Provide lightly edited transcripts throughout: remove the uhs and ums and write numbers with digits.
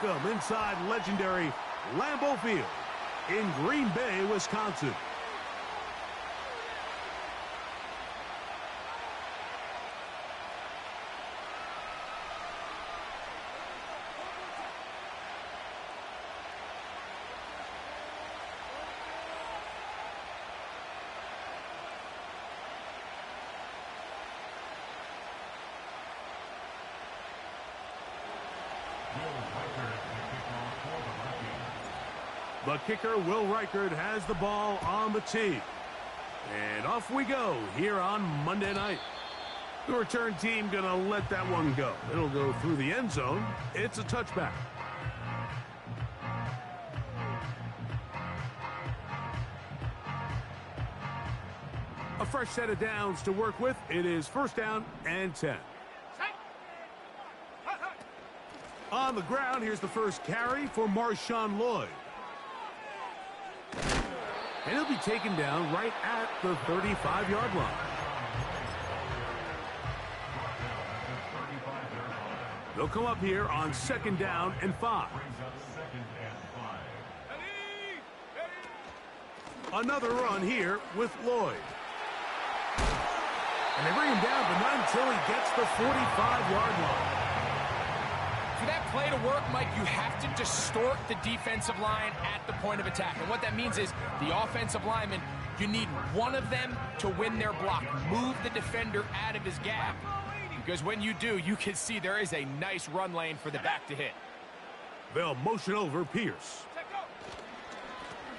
Welcome inside legendary Lambeau Field in Green Bay, Wisconsin. The kicker, Will Reichert, has the ball on the tee. And off we go here on Monday night. The return team going to let that one go. It'll go through the end zone. It's a touchback. A fresh set of downs to work with. It is first down and 10. On the ground, here's the first carry for Marshawn Lloyd. And he'll be taken down right at the 35-yard line. They'll come up here on second down and 5. Another run here with Lloyd. And they bring him down, but not until he gets the 45-yard line. For that play to work, Mike, you have to distort the defensive line at the point of attack. And what that means is the offensive lineman, you need one of them to win their block. Move the defender out of his gap. Because when you do, you can see there is a nice run lane for the back to hit. They'll motion over Pierce.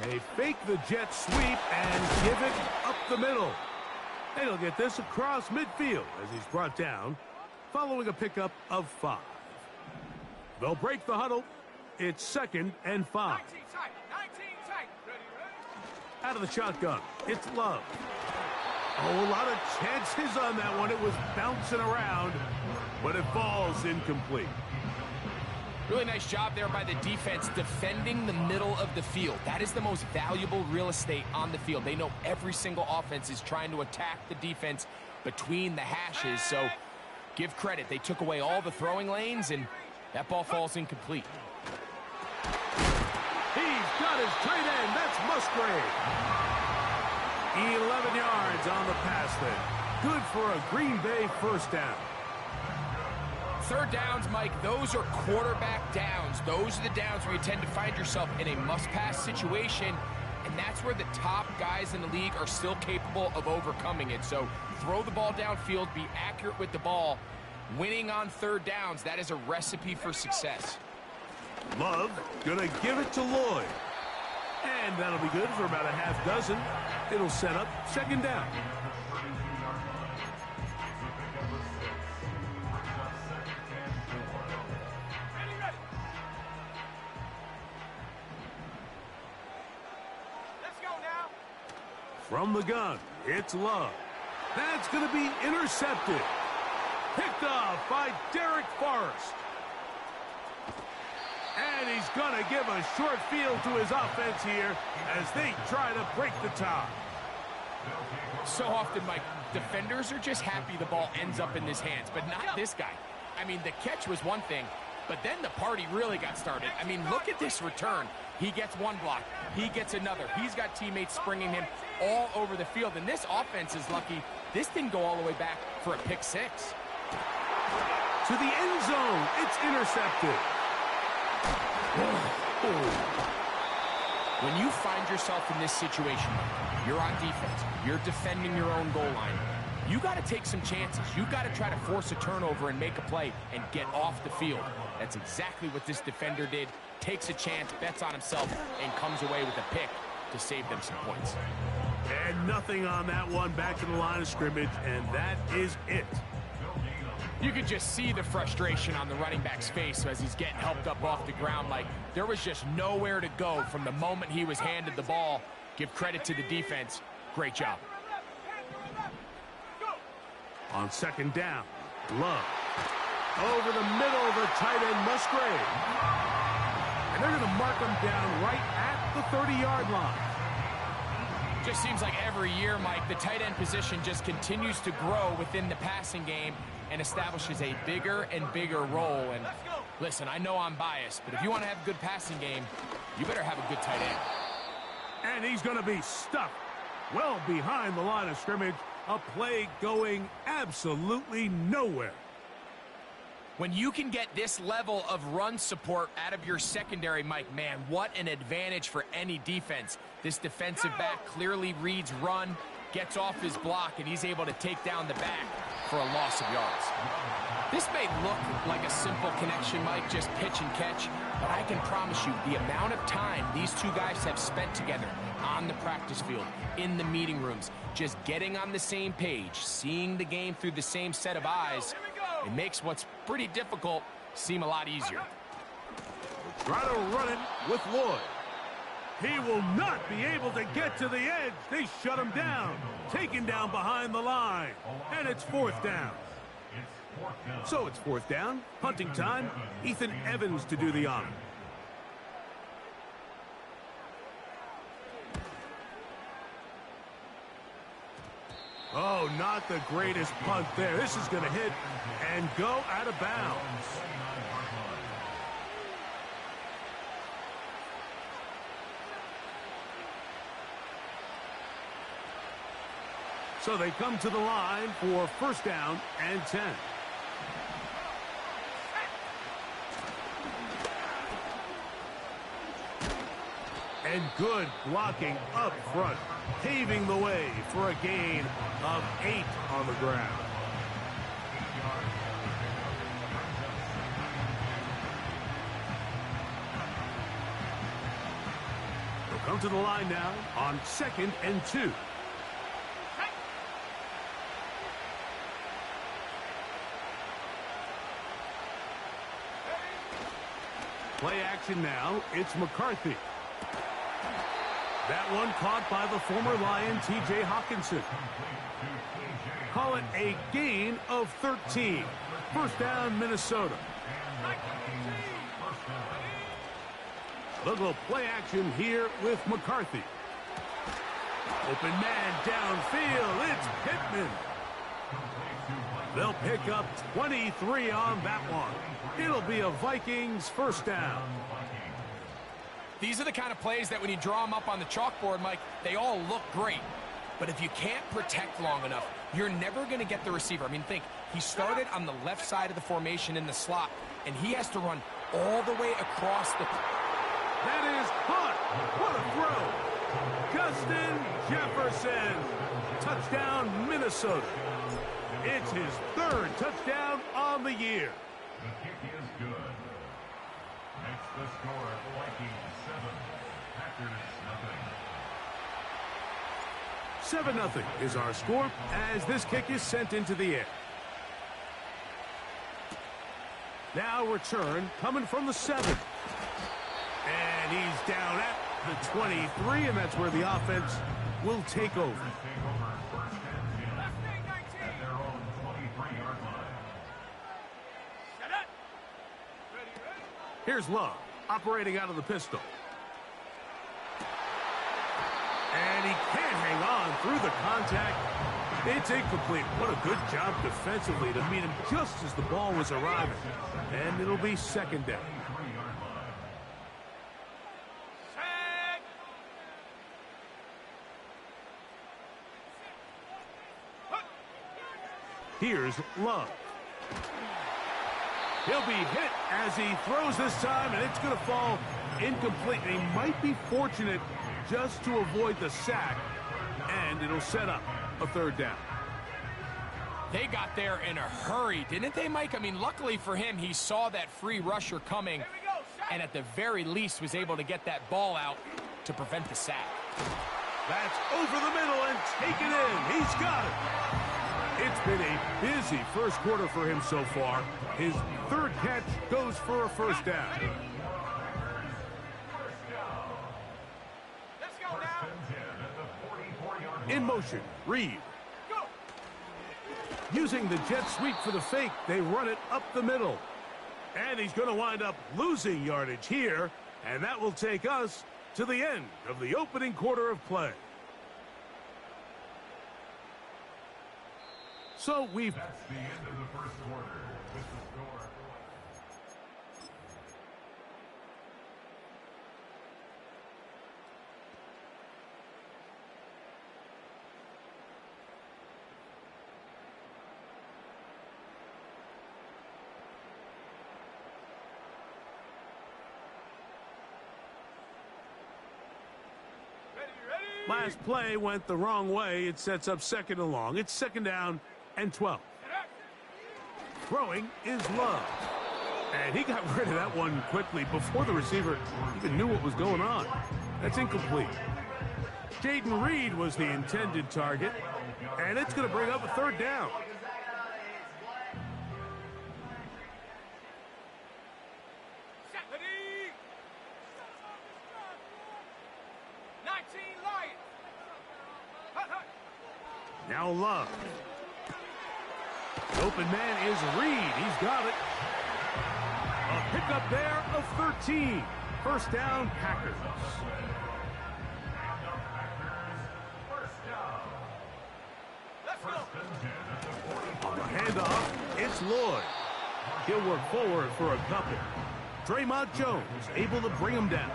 They fake the jet sweep and give it up the middle. And he'll get this across midfield as he's brought down, following a pickup of 5. They'll break the huddle. It's second and 5. Out of the shotgun, it's Love. Oh, a lot of chances on that one. It was bouncing around, but it falls incomplete. Really nice job there by the defense defending the middle of the field. That is the most valuable real estate on the field. They know every single offense is trying to attack the defense between the hashes, so give credit. They took away all the throwing lanes, and that ball falls incomplete. He's got his tight end. That's Musgrave. 11 yards on the pass then. Good for a Green Bay first down. Third downs, Mike, those are quarterback downs. Those are the downs where you tend to find yourself in a must-pass situation, and that's where the top guys in the league are still capable of overcoming it. So throw the ball downfield, be accurate with the ball. Winning on third downs, that is a recipe for success. Love gonna give it to Lloyd. And that'll be good for about a half dozen. It'll set up second down. Let's go now. From the gun, it's Love. That's gonna be intercepted. Picked off by Derek Forrest. And he's going to give a short field to his offense here as they try to break the tie. So often, Mike, defenders are just happy the ball ends up in his hands, but not this guy. I mean, the catch was one thing, but then the party really got started. I mean, look at this return. He gets one block. He gets another. He's got teammates springing him all over the field, and this offense is lucky this didn't go all the way back for a pick six. To the end zone, it's intercepted. When you find yourself in this situation, you're on defense, you're defending your own goal line, you got to take some chances. You got to try to force a turnover and make a play and get off the field. That's exactly what this defender did. Takes a chance, bets on himself, and comes away with a pick to save them some points. And nothing on that one, back to the line of scrimmage, and that is it. You could just see the frustration on the running back's face as he's getting helped up off the ground. Like there was just nowhere to go from the moment he was handed the ball. Give credit to the defense. Great job. On second down, Love. Over the middle, the tight end Musgrave. And they're going to mark him down right at the 30-yard line. Just seems like every year, Mike, the tight end position just continues to grow within the passing game and establishes a bigger and bigger role. And Listen, I know I'm biased, but if you want to have a good passing game, you better have a good tight end. And he's going to be stuffed well behind the line of scrimmage. A play going absolutely nowhere. When you can get this level of run support out of your secondary, Mike, man, what an advantage for any defense. This defensive back clearly reads run, gets off his block, and he's able to take down the back for a loss of yards. This may look like a simple connection, Mike, just pitch and catch, but I can promise you the amount of time these two guys have spent together on the practice field, in the meeting rooms, just getting on the same page, seeing the game through the same set of eyes, it makes what's pretty difficult seem a lot easier. Try to run it with Lloyd. He will not be able to get to the edge. They shut him down. Taken down behind the line. And it's fourth down. So it's fourth down. Punting time. Ethan Evans to do the honor. Oh, not the greatest punt there. This is going to hit and go out of bounds. So they come to the line for first down and 10. And good blocking up front, paving the way for a gain of 8 on the ground. They'll come to the line now on 2nd and 2. Play action now. It's McCarthy. That one caught by the former Lion, T.J. Hawkinson. Call it a gain of 13. First down, Minnesota. Look at play action here with McCarthy. Open man downfield. It's Pittman. They'll pick up 23 on that one. It'll be a Vikings first down. These are the kind of plays that when you draw them up on the chalkboard, Mike, they all look great. But if you can't protect long enough, you're never going to get the receiver. I mean, think, he started on the left side of the formation in the slot, and he has to run all the way across the... That is caught. What a throw. Justin Jefferson. Touchdown, Minnesota. It's his third touchdown on the year. The kick is good. Makes the score Vikings 7, Packers 7-0 nothing. is our score as this kick is sent into the air. Now return coming from the 7. And he's down at the 23, and that's where the offense will take over. Here's Love, operating out of the pistol. And he can't hang on through the contact. It's incomplete. What a good job defensively to meet him just as the ball was arriving. And it'll be second down. Here's Love. He'll be hit as he throws this time, and it's going to fall incomplete. He might be fortunate just to avoid the sack, and it'll set up a third down. They got there in a hurry, didn't they, Mike? I mean, luckily for him, he saw that free rusher coming, and at the very least was able to get that ball out to prevent the sack. That's over the middle and taken in. He's got it. It's been a busy first quarter for him so far. His third catch goes for a first down. In motion, Reed. Using the jet sweep for the fake, they run it up the middle. And he's going to wind up losing yardage here, and that will take us to the end of the opening quarter of play. So That's the end of the first quarter with the score. Last play went the wrong way. It sets up 2nd and long. It's 2nd down and 12. Throwing is Love. And he got rid of that one quickly before the receiver even knew what was going on. That's incomplete. Jaden Reed was the intended target. And it's going to bring up a 3rd down. Now Love. The open man is Reed. He's got it. A pickup there of 13. 1st down, Packers. On the handoff, it's Lloyd. He'll work forward for a couple. Draymond Jones able to bring him down.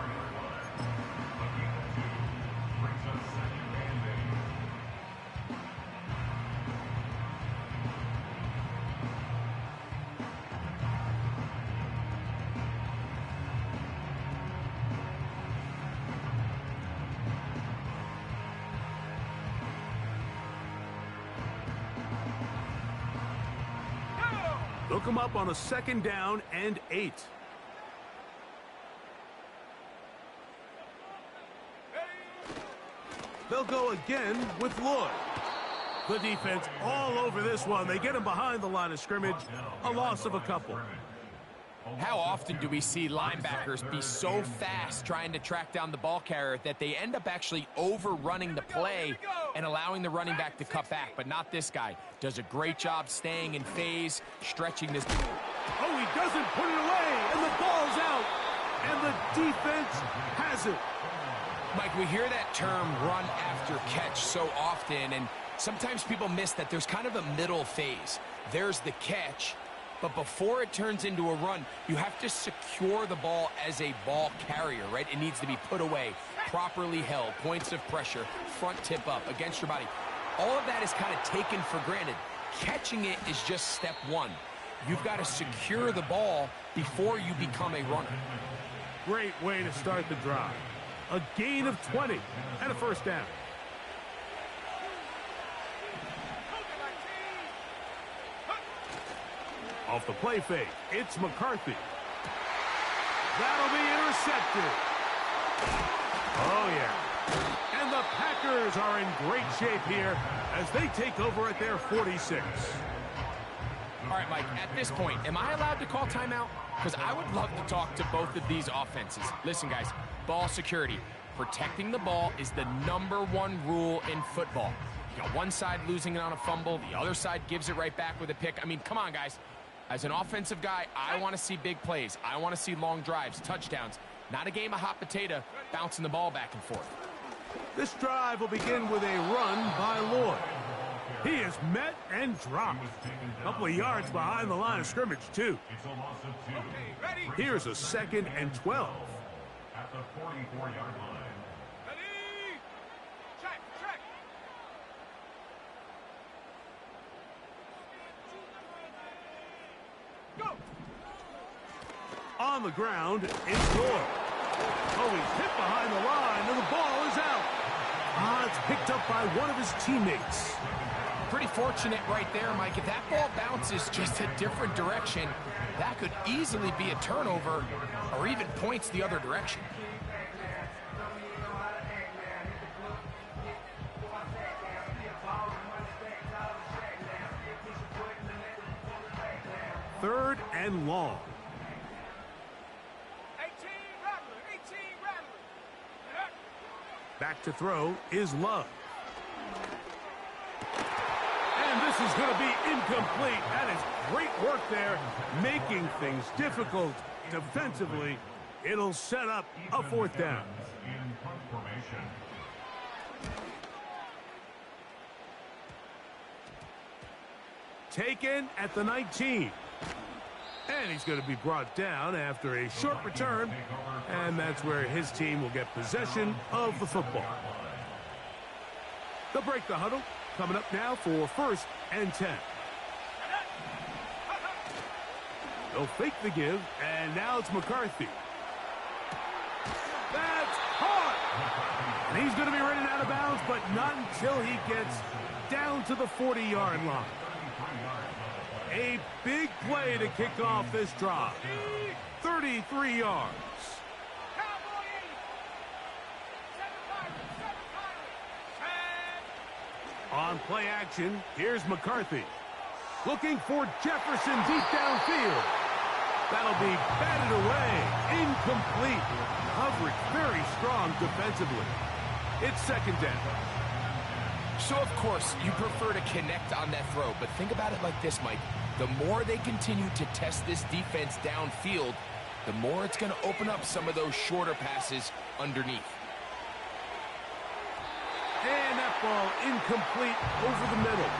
Look him up on a 2nd down and 8. They'll go again with Lloyd. The defense all over this one. They get him behind the line of scrimmage. A loss of a couple. How often do we see linebackers be so fast trying to track down the ball carrier that they end up actually overrunning the play and allowing the running back to cut back? But not this guy. Does a great job staying in phase, stretching this. Oh, he doesn't put it away, and the ball's out. And the defense has it. Mike, we hear that term run after catch so often, and sometimes people miss that there's kind of a middle phase. There's the catch. But before it turns into a run, you have to secure the ball as a ball carrier, right? It needs to be put away, properly held, points of pressure, front tip up against your body. All of that is kind of taken for granted. Catching it is just step one. You've got to secure the ball before you become a runner. Great way to start the drive. A gain of 20 and a 1st down. Off the play fake, it's McCarthy. That'll be intercepted. Oh, yeah. And the Packers are in great shape here as they take over at their 46. All right, Mike, at this point, am I allowed to call timeout? Because I would love to talk to both of these offenses. Listen, guys, ball security. Protecting the ball is the #1 rule in football. You got one side losing it on a fumble, the other side gives it right back with a pick. I mean, come on, guys. As an offensive guy, I want to see big plays. I want to see long drives, touchdowns. Not a game of hot potato, bouncing the ball back and forth. This drive will begin with a run by Lloyd. He is met and dropped. A couple of yards behind the line of scrimmage, too. Here's a 2nd and 12. At the 44-yard line. On the ground, it's Lloyd. Oh, he's hit behind the line, and the ball is out. It's picked up by one of his teammates. Pretty fortunate right there, Mike. If that ball bounces just a different direction, that could easily be a turnover or even points the other direction. Third and long. Back to throw is Love. And this is going to be incomplete. That is great work there, making things difficult defensively. It'll set up a 4th down. Taken at the 19. And he's going to be brought down after a short return. And that's where his team will get possession of the football. They'll break the huddle. Coming up now for 1st and 10. They'll fake the give, and now it's McCarthy. That's caught! And he's going to be running out of bounds, but not until he gets down to the 40-yard line. A big play to kick off this drive. 33 yards. On play action, here's McCarthy. Looking for Jefferson deep downfield. That'll be batted away. Incomplete. Coverage very strong defensively. It's second down. So, of course, you prefer to connect on that throw, but think about it like this, Mike. The more they continue to test this defense downfield, the more it's going to open up some of those shorter passes underneath. And that ball incomplete over the middle.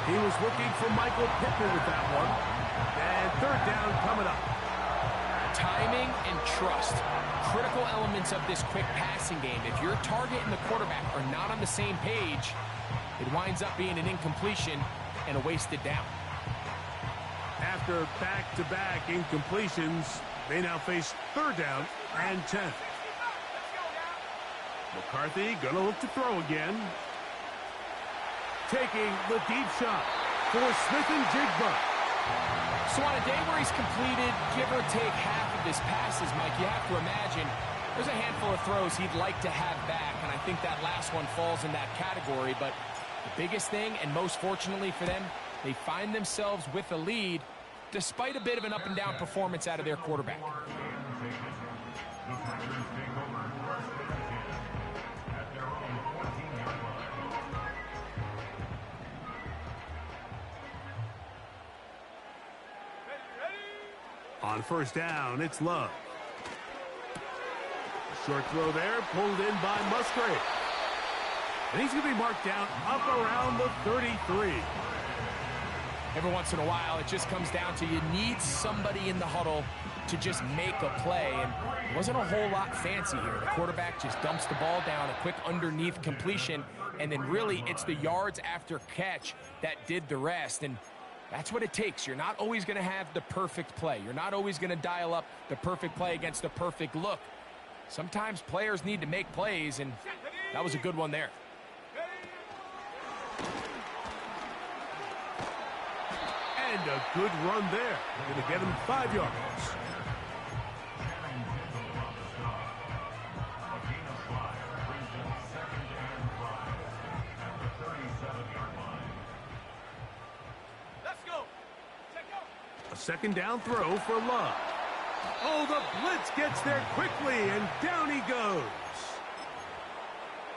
He was looking for Michael Pittman with that one. And third down coming up. Timing and trust, critical elements of this quick passing game. If your target and the quarterback are not on the same page, it winds up being an incompletion and a wasted down. After back-to-back incompletions, they now face third down and 10. McCarthy gonna look to throw again. Taking the deep shot for Smith and Jigba. So on a day where he's completed, give or take half of his passes, Mike, you have to imagine there's a handful of throws he'd like to have back, and I think that last one falls in that category. But the biggest thing, and most fortunately for them, they find themselves with a lead despite a bit of an up-and-down performance out of their quarterback. On first down, it's Love. Short throw there, pulled in by Musgrave. And he's going to be marked down up around the 33. Every once in a while, it just comes down to you need somebody in the huddle to just make a play. And it wasn't a whole lot fancy here. The quarterback just dumps the ball down, a quick underneath completion, and then really it's the yards after catch that did the rest. And that's what it takes. You're not always going to have the perfect play. You're not always going to dial up the perfect play against the perfect look. Sometimes players need to make plays, and that was a good one there. And a good run there. Going to get him 5 yards. Second down throw for Love. Oh, the blitz gets there quickly, and down he goes.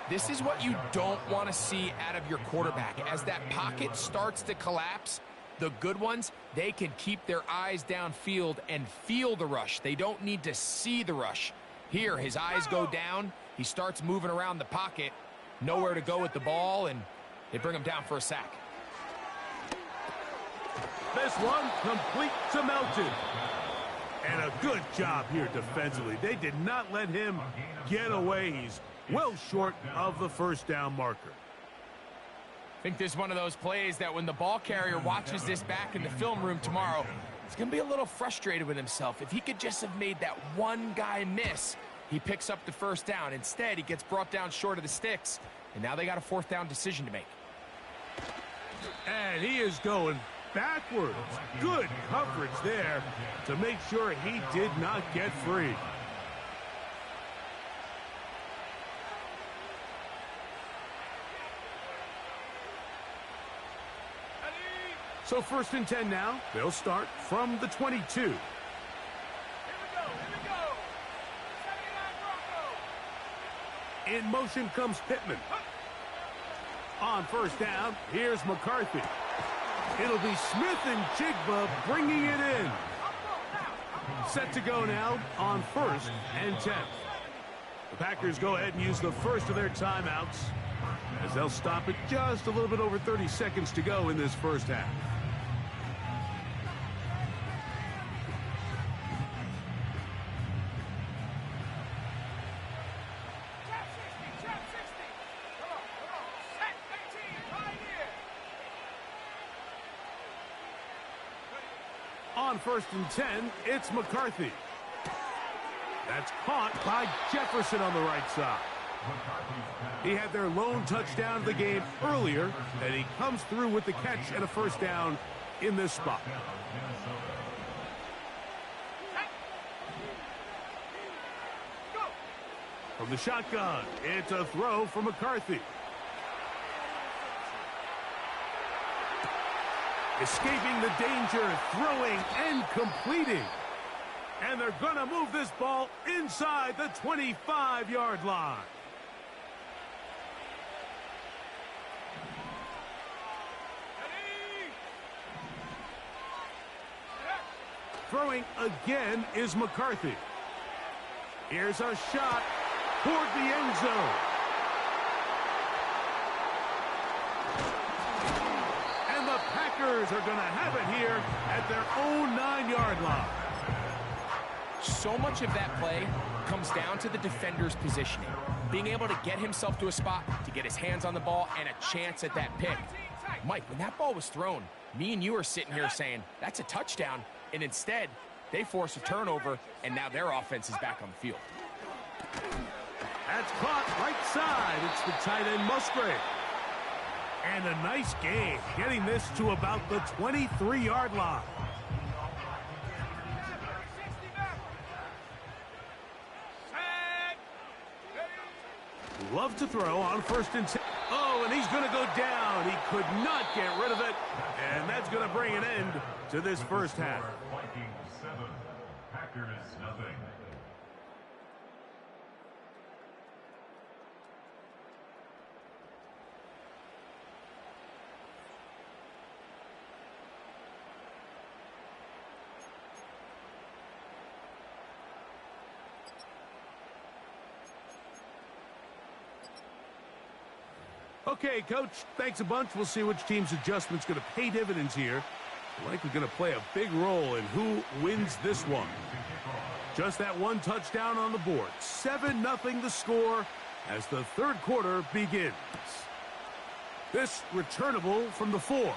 This is what you don't want to see out of your quarterback. As that pocket starts to collapse, the good ones, they can keep their eyes downfield and feel the rush. They don't need to see the rush. Here, his eyes go down. He starts moving around the pocket. Nowhere to go with the ball, and they bring him down for a sack. This one complete to Melton. And a good job here defensively. They did not let him get away. He's well short of the first down marker. I think this is one of those plays that when the ball carrier watches this back in the film room tomorrow, he's going to be a little frustrated with himself. If he could just have made that one guy miss, he picks up the first down. Instead, he gets brought down short of the sticks, and now they got a fourth down decision to make. And he is going backwards. Good coverage there to make sure he did not get free. So first and 10 now. They'll start from the 22. Here we go. In motion comes Pittman. On first down, here's McCarthy. It'll be Smith and Jigba bringing it in. Set to go now on first and 10. The Packers go ahead and use the first of their timeouts as they'll stop it just a little bit over 30 seconds to go in this first half. On first and 10, it's McCarthy. That's caught by Jefferson on the right side. He had their lone touchdown of the game earlier, and he comes through with the catch and a first down in this spot. From the shotgun, it's a throw for McCarthy. Escaping the danger, throwing and completing. And they're going to move this ball inside the 25-yard line. Throwing again is McCarthy. Here's a shot toward the end zone. And the Packers are going to have it here at their own 9-yard line. So much of that play comes down to the defender's positioning. Being able to get himself to a spot, to get his hands on the ball, and a chance at that pick. Mike, when that ball was thrown, me and you are sitting here saying, that's a touchdown. And instead, they force a turnover, and now their offense is back on the field. That's caught right side. It's the tight end Musgrave. And a nice game, getting this to about the 23-yard line. Love to throw on 1st and 10. Oh, and he's going to go down. He could not get rid of it. And that's going to bring an end to this first half. Vikings 7, Packers nothing. Okay, Coach, thanks a bunch. We'll see which team's adjustment's going to pay dividends here. Likely going to play a big role in who wins this one. Just that one touchdown on the board. 7-0 the score as the third quarter begins. This returnable from the 4.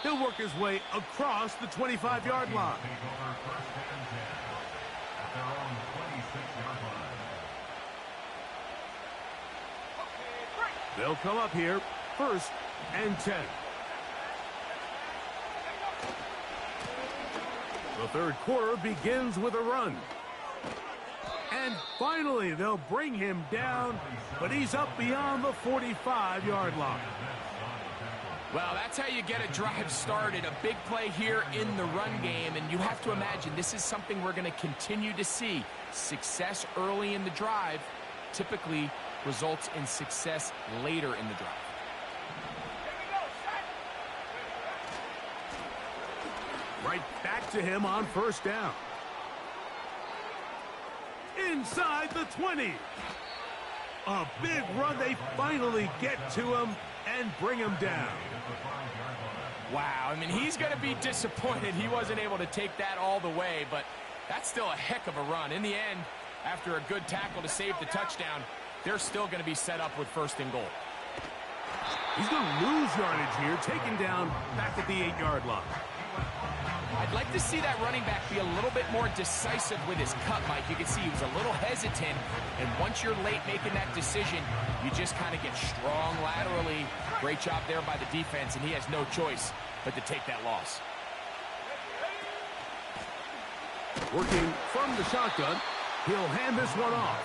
He'll work his way across the 25-yard line. They'll come up here, 1st and 10. The third quarter begins with a run. And finally, they'll bring him down, but he's up beyond the 45-yard line. Well, that's how you get a drive started. A big play here in the run game, and you have to imagine this is something we're going to continue to see. Success early in the drive typically results in success later in the drive. Right back to him on 1st down. Inside the 20. A big run. They finally get to him and bring him down. Wow, I mean, he's going to be disappointed he wasn't able to take that all the way, but that's still a heck of a run. In the end, after a good tackle to save the touchdown, they're still going to be set up with 1st and goal. He's going to lose yardage here, taken down back at the 8-yard line. I'd like to see that running back be a little bit more decisive with his cut, Mike. You can see he was a little hesitant, and once you're late making that decision, you just kind of get strong laterally. Great job there by the defense, and he has no choice but to take that loss. Working from the shotgun, he'll hand this one off.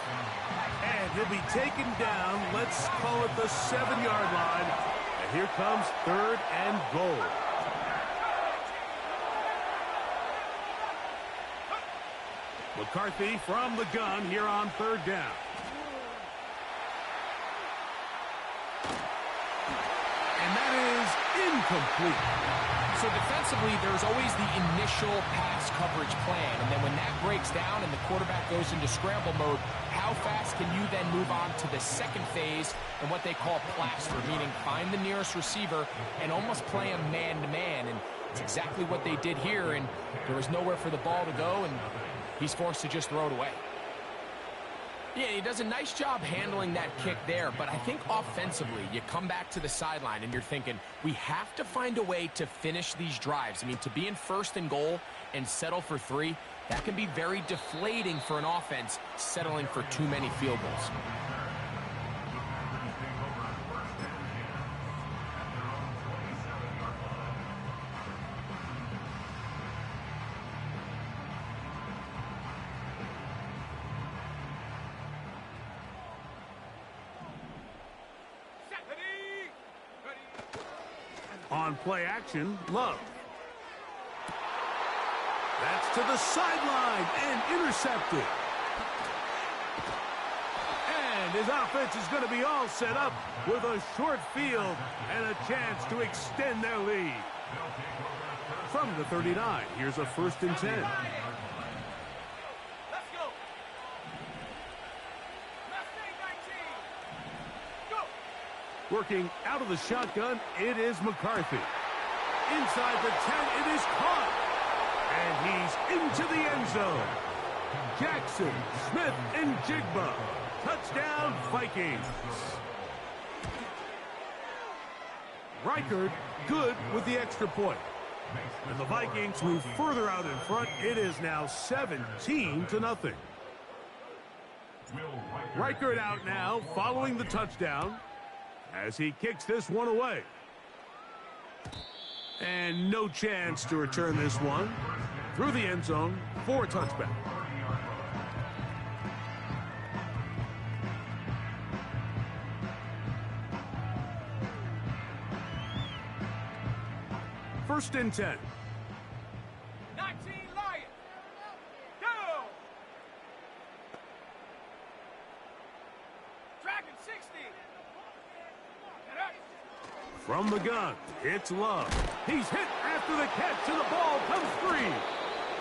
And he'll be taken down, let's call it the 7-yard line. And here comes 3rd and goal. McCarthy from the gun here on 3rd down. And that is incomplete. So defensively, there's always the initial pass coverage plan. And then when that breaks down and the quarterback goes into scramble mode, how fast can you then move on to the second phase and what they call plaster, meaning find the nearest receiver and almost play him man-to-man. And it's exactly what they did here, and there was nowhere for the ball to go, and he's forced to just throw it away. Yeah, he does a nice job handling that kick there, but I think offensively, you come back to the sideline and you're thinking, we have to find a way to finish these drives. I mean, to be in 1st and goal and settle for 3, That can be very deflating for an offense settling for too many field goals. On play action, Love. That's to the sideline and intercepted. And his offense is going to be all set up with a short field and a chance to extend their lead. From the 39, here's a 1st and 10. Let's go. Last day 19. Go. Working out of the shotgun, it is McCarthy. Inside the 10, it is caught. And he's into the end zone. Jackson, Smith, and Jigba. Touchdown, Vikings. Reichard, good with the extra point. And the Vikings move further out in front. It is now 17-0. Reichard out now, following the touchdown, as he kicks this one away. And no chance to return this one through the end zone for a touchback. First and 10. 19 Lions. Go. Dragon 60. From the gun, it's Love. He's hit after the catch, and the ball comes free.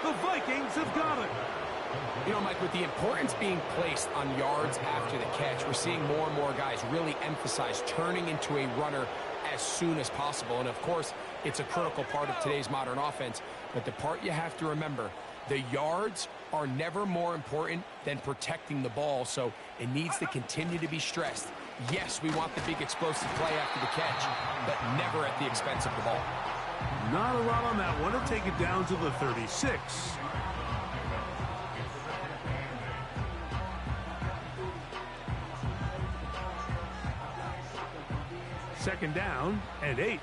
The Vikings have got it. You know, Mike, with the importance being placed on yards after the catch, we're seeing more and more guys really emphasize turning into a runner as soon as possible. And, of course, it's a critical part of today's modern offense. But the part you have to remember, the yards are never more important than protecting the ball, so it needs to continue to be stressed. Yes, we want the big explosive play after the catch, but never at the expense of the ball. Not a lot on that one to take it down to the 36. Second down and 8.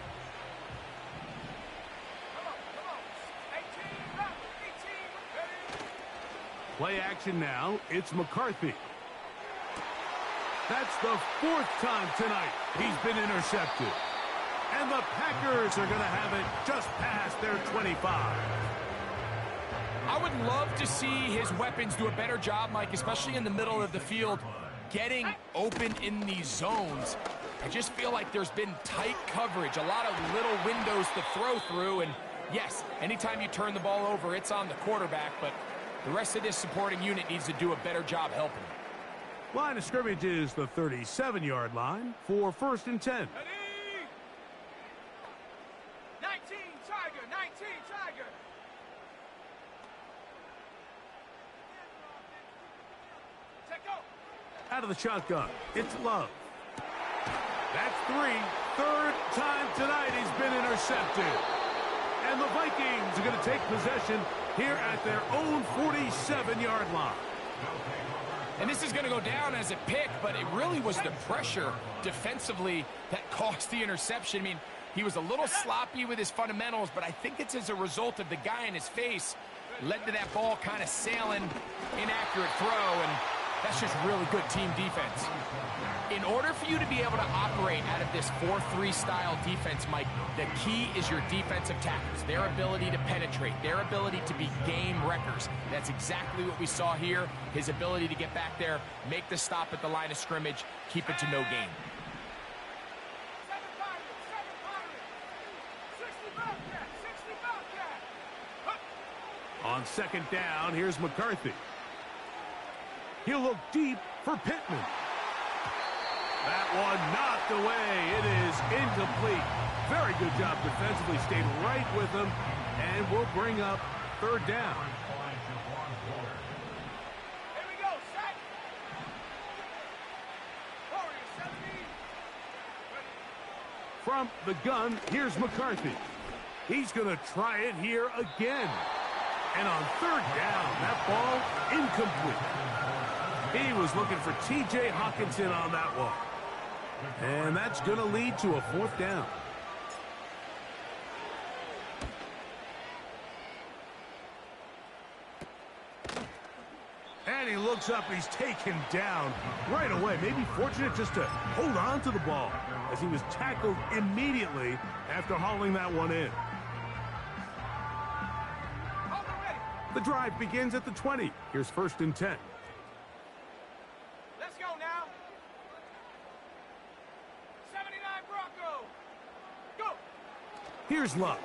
Play action now. It's McCarthy. That's the 4th time tonight he's been intercepted. And the Packers are going to have it just past their 25. I would love to see his weapons do a better job, Mike, especially in the middle of the field, getting open in these zones. I just feel like there's been tight coverage, a lot of little windows to throw through. And yes, anytime you turn the ball over, it's on the quarterback, but the rest of this supporting unit needs to do a better job helping. Line of scrimmage is the 37-yard line for 1st and 10. 19 Tiger, 19 Tiger. Check out. Out of the shotgun, it's Love. That's 3. 3rd time tonight he's been intercepted. And the Vikings are going to take possession here at their own 47-yard line. And this is going to go down as a pick, but it really was the pressure defensively that caused the interception. I mean, he was a little sloppy with his fundamentals, but I think it's as a result of the guy in his face led to that ball kind of sailing, inaccurate throw, and that's just really good team defense. In order for you to be able to operate out of this 4-3 style defense, Mike, the key is your defensive tackles, their ability to penetrate, their ability to be game wreckers. That's exactly what we saw here, his ability to get back there, make the stop at the line of scrimmage, keep it to no gain. 7 Bobcat, 60 Bobcat. On second down, here's McCarthy. He'll look deep for Pittman. That one knocked away. It is incomplete. Very good job defensively. Stayed right with him. And we'll bring up 3rd down. Here we go, set. Warrior 70. From the gun, here's McCarthy. He's going to try it here again. And on third down, that ball incomplete. He was looking for T.J. Hawkinson on that one. And that's going to lead to a fourth down. And he looks up, he's taken down right away. Maybe fortunate just to hold on to the ball as he was tackled immediately after hauling that one in. The drive begins at the 20. Here's 1st and 10. Let's go now. 79 Broncos. Go. Here's Love.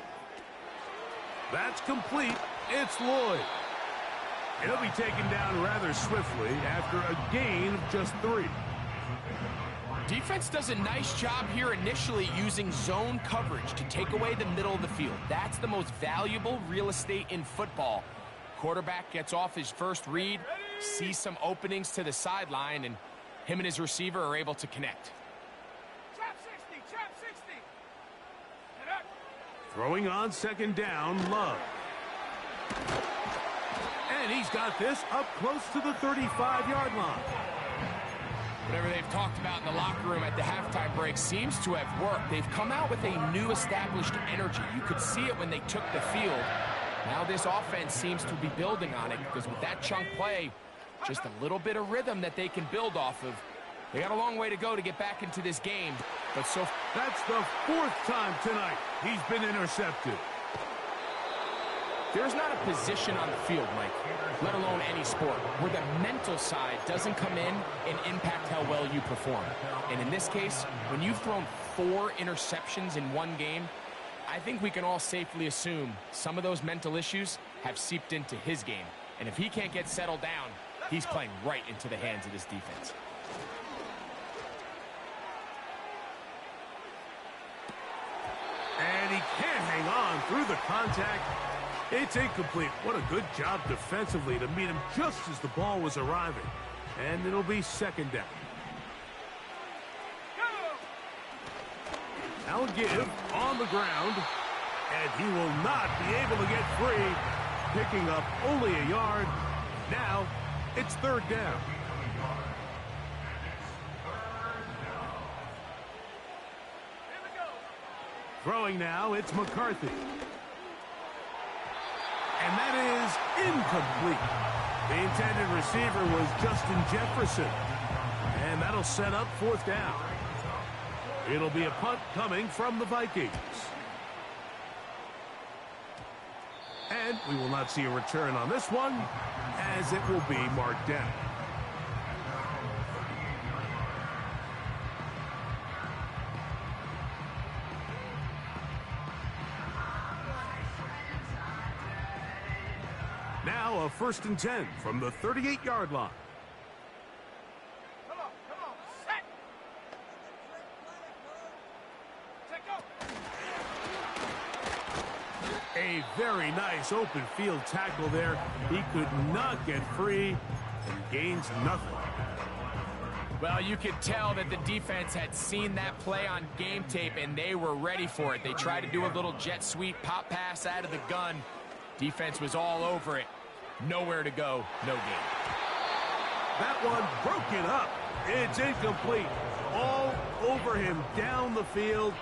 That's complete. It's Lloyd. He'll be taken down rather swiftly after a gain of just 3. Defense does a nice job here initially using zone coverage to take away the middle of the field. That's the most valuable real estate in football. Quarterback gets off his first read, sees some openings to the sideline, and him and his receiver are able to connect. Trap 60, trap 60. And up. Throwing on 2nd down, Love. And he's got this up close to the 35-yard line. Whatever they've talked about in the locker room at the halftime break seems to have worked. They've come out with a new established energy. You could see it when they took the field. Now this offense seems to be building on it because with that chunk play, just a little bit of rhythm that they can build off of. They got a long way to go to get back into this game, but so that's the 4th time tonight he's been intercepted. There's not a position on the field, Mike, let alone any sport, where the mental side doesn't come in and impact how well you perform. And in this case, when you've thrown 4 interceptions in one game, I think we can all safely assume some of those mental issues have seeped into his game. And if he can't get settled down, he's playing right into the hands of this defense. And he can't hang on through the contact. It's incomplete. What a good job defensively to meet him just as the ball was arriving. And it'll be 2nd down. Now give on the ground. And he will not be able to get free. Picking up only a yard. Now it's 3rd down. Throwing now, it's McCarthy. And that is incomplete. The intended receiver was Justin Jefferson. And that'll set up 4th down. It'll be a punt coming from the Vikings. And we will not see a return on this one, as it will be marked down. Now a 1st and 10 from the 38-yard line. Come on, set. Take go. A very nice open field tackle there. He could not get free and gains nothing. Well, you could tell that the defense had seen that play on game tape, and they were ready for it. They tried to do a little jet sweep pop pass out of the gun. Defense was all over it. Nowhere to go, no gain. That one broken up. It's incomplete. All over him down the field.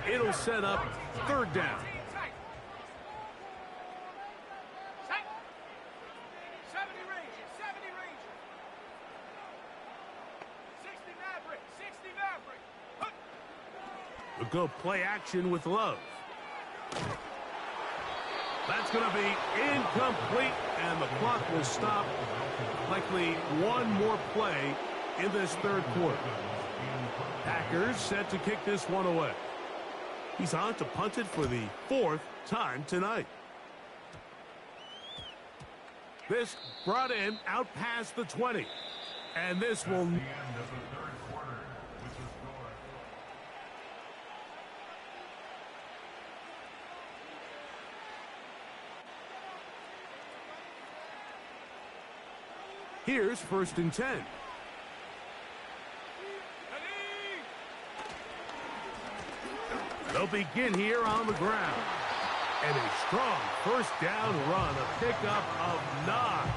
It'll set up 3rd down. 70 Rangers, 70 Rangers. 60 Maverick, 60 Maverick. We'll go play action with Love. That's going to be incomplete, and the clock will stop. Likely one more play in this 3rd quarter. Packers set to kick this one away. He's on to punt it for the 4th time tonight. This brought in out past the 20. And this will... Here's 1st and 10. They'll begin here on the ground. And a strong first down run, a pickup of 9,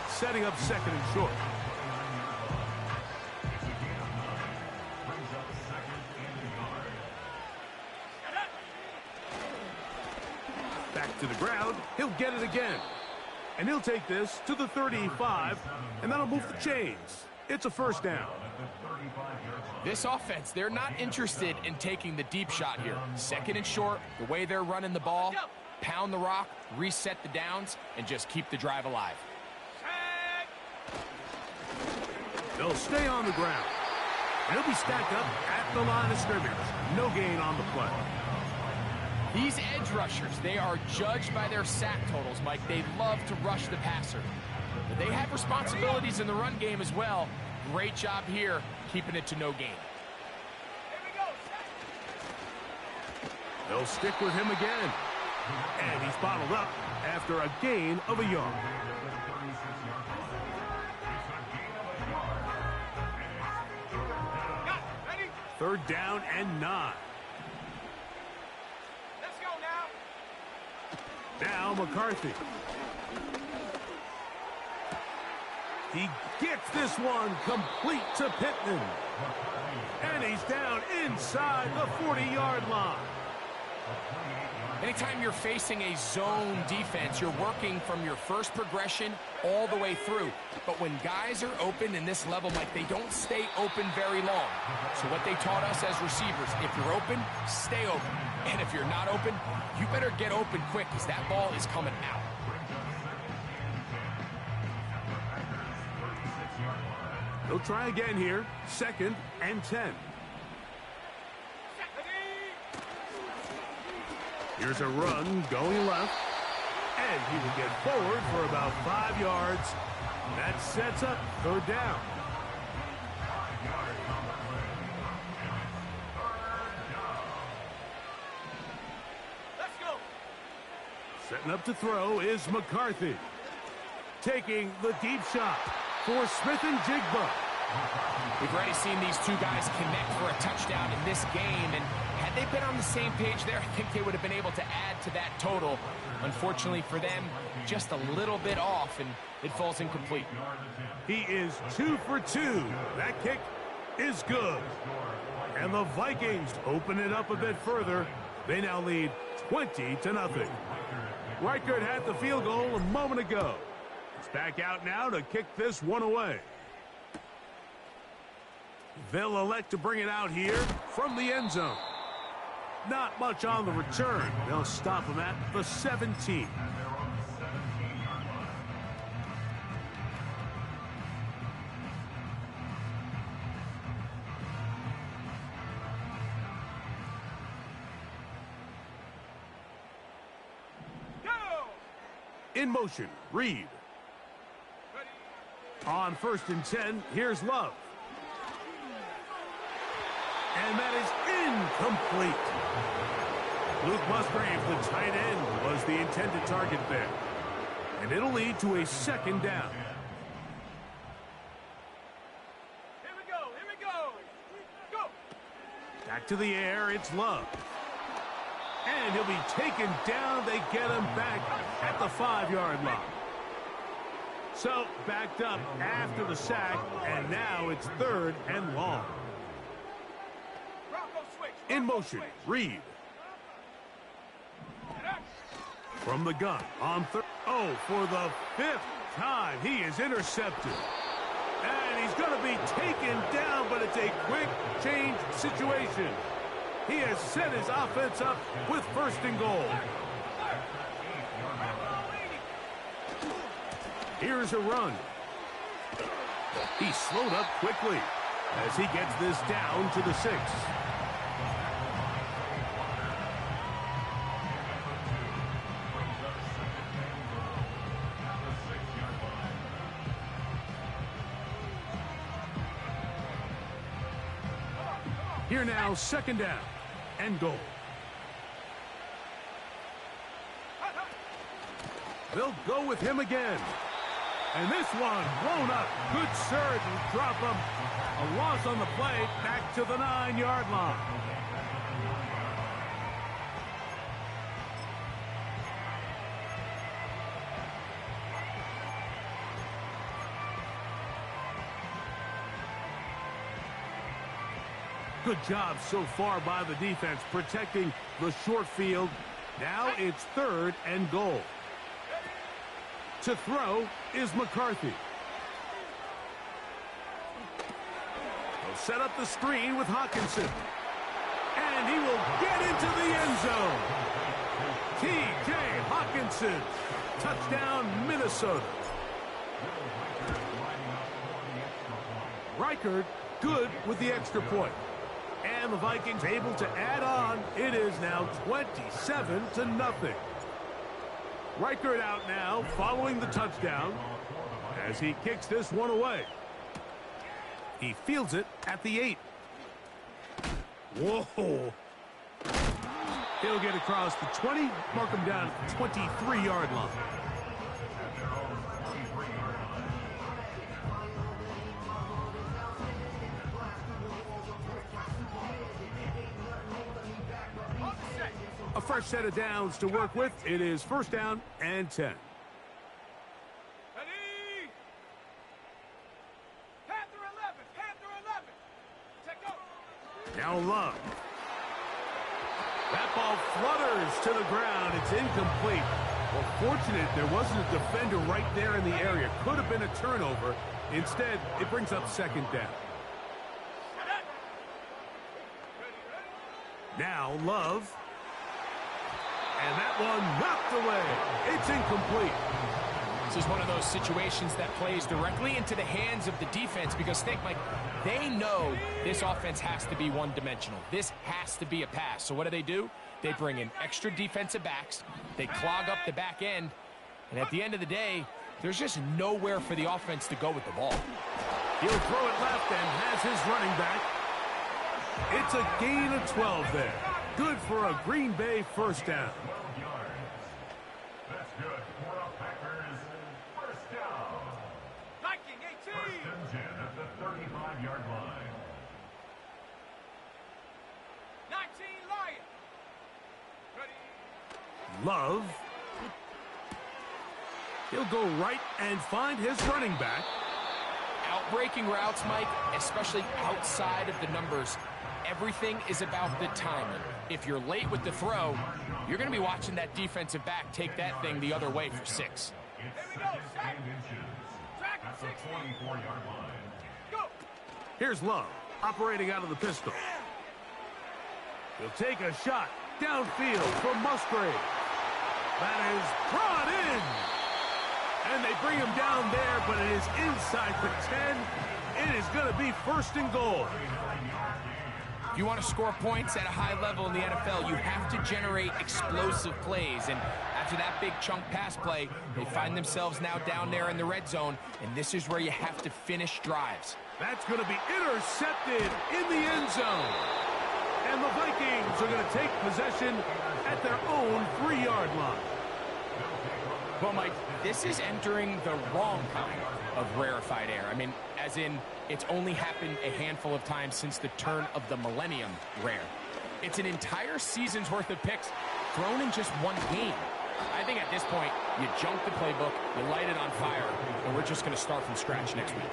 setting up second and short. Back to the ground, he'll get it again. And he'll take this to the 35, and that'll move the chains. It's a first down. This offense, they're not interested in taking the deep shot here. Second and short, the way they're running the ball, pound the rock, reset the downs, and just keep the drive alive. They'll stay on the ground. And he'll be stacked up at the line of scrimmage. No gain on the play. These edge rushers, they are judged by their sack totals, Mike. They love to rush the passer. But they have responsibilities in the run game as well. Great job here, keeping it to no gain. They'll stick with him again. And he's bottled up after a gain of a yard. Third down and 9. Let's go now. Now McCarthy. He gets this one complete to Pittman. And he's down inside the 40-yard line. Anytime you're facing a zone defense, you're working from your first progression all the way through. But when guys are open in this level, Mike, they don't stay open very long. So what they taught us as receivers, if you're open, stay open. And if you're not open, you better get open quick because that ball is coming out. They'll try again here. Second and 10. Here's a run going left. And he will get forward for about 5 yards. That sets up third down. Let's go. Setting up to throw is McCarthy. Taking the deep shot for Smith and Jigba. We've already seen these two guys connect for a touchdown in this game, and had they been on the same page there, I think they would have been able to add to that total. Unfortunately for them, just a little bit off, and it falls incomplete. He is 2 for 2. That kick is good. And the Vikings open it up a bit further. They now lead 20-0. Reichert had the field goal a moment ago. He's back out now to kick this one away. They'll elect to bring it out here from the end zone. Not much on the return. They'll stop him at the 17. Go. In motion, Reed. On first and 10, here's Love. And that is incomplete. Luke Musgrave, the tight end, was the intended target there. And it'll lead to a second down. Here we go. Here we go. Go. Back to the air, it's Love. And he'll be taken down. They get him back at the 5-yard line. So, backed up after the sack, and now it's third and long. In motion, Reed. From the gun on third. Oh, for the 5th time, he is intercepted. And he's going to be taken down, but it's a quick change situation. He has set his offense up with first and goal. Here's a run. He's slowed up quickly as he gets this down to the 6. Here now, second down and goal. They'll go with him again. And this one blown up. Good surge and drop him. A loss on the play back to the 9-yard line. Good job so far by the defense protecting the short field. Now it's 3rd and goal. To throw is McCarthy. He'll set up the screen with Hawkinson. And he will get into the end zone. T.J. Hawkinson. Touchdown, Minnesota. Reichard good with the extra point. And the Vikings able to add on. It is now 27-0. Reichard out now following the touchdown as he kicks this one away. He fields it at the 8. Whoa. He'll get across the 20, mark him down at the 23-yard line. A fresh set of downs to work with. It is 1st down and 10. Ready? Panther 11, Panther 11. Take over. Now Love. That ball flutters to the ground. It's incomplete. Well, fortunate there wasn't a defender right there in the area. Could have been a turnover. Instead, it brings up 2nd down. Now Love. And that one knocked away. It's incomplete. This is one of those situations that plays directly into the hands of the defense because, think, Mike, they know this offense has to be one-dimensional. This has to be a pass. So what do? They bring in extra defensive backs. They clog up the back end. And at the end of the day, there's just nowhere for the offense to go with the ball. He'll throw it left and has his running back. It's a gain of 12 there. Good for a Green Bay 1st down. 12 yards. That's good for a Packers 1st down. Viking 18. 1st and 10 at the 35-yard line. 19 Lion. Ready? Love. He'll go right and find his running back. Outbreaking routes, Mike, especially outside of the numbers, everything is about the timing. If you're late with the throw, you're going to be watching that defensive back take that thing the other way for 6. It's 2nd and inches at the 24-yard line. Go. Here's Love, operating out of the pistol. He'll take a shot downfield for Musgrave. That is brought in. And they bring him down there, but it is inside the 10. It is going to be 1st and goal. If you want to score points at a high level in the NFL, you have to generate explosive plays. And after that big chunk pass play, they find themselves now down there in the red zone, and this is where you have to finish drives. That's going to be intercepted in the end zone. And the Vikings are going to take possession at their own 3-yard line. Well, Mike, this is entering the wrong kind of rarefied air. I mean, as in, it's only happened a handful of times since the turn of the millennium rare. It's an entire season's worth of picks thrown in just one game. I think at this point, you junk the playbook, you light it on fire, and we're just going to start from scratch next week.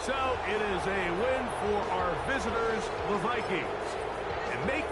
So it is a win for our visitors, the Vikings. And make